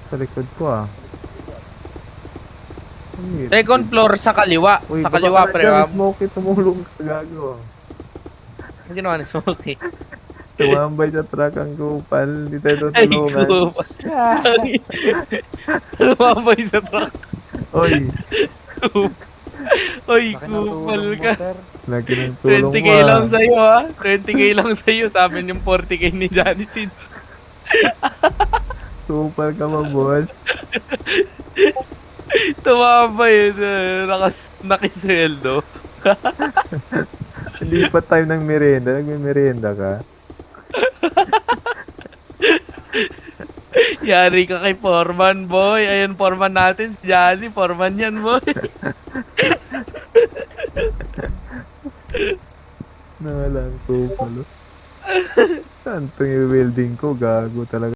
Sa likod ko ah. Ay, Second floor sa kaliwa. uy, Sa baba kaliwa, ka na pre. dyan, Smokey, tumulong ka, gago. Ang ginawa ni Smokey. Tumambay sa truck ang kupal, hindi tayo Ay, tutulungan. kupal. Lumabay sa truck. Oy, Oy, Laki ng kupal tulong mo, ka. sir. laki ng tulong 20k mo ah. lang sa'yo, ha? 20k lang sa'yo. Sabi yung 40k ni Johnny Sins. Kupal ka ba, boss? Tumabay, nakisweldo. Hindi pa time ng merienda, nagme-merienda ka. Yari ka kay Foreman, boy. Ayun, Foreman natin. Si Johnny, Foreman yan, boy. Nawalang kupal. Saan itong i-welding ko? Gago talaga.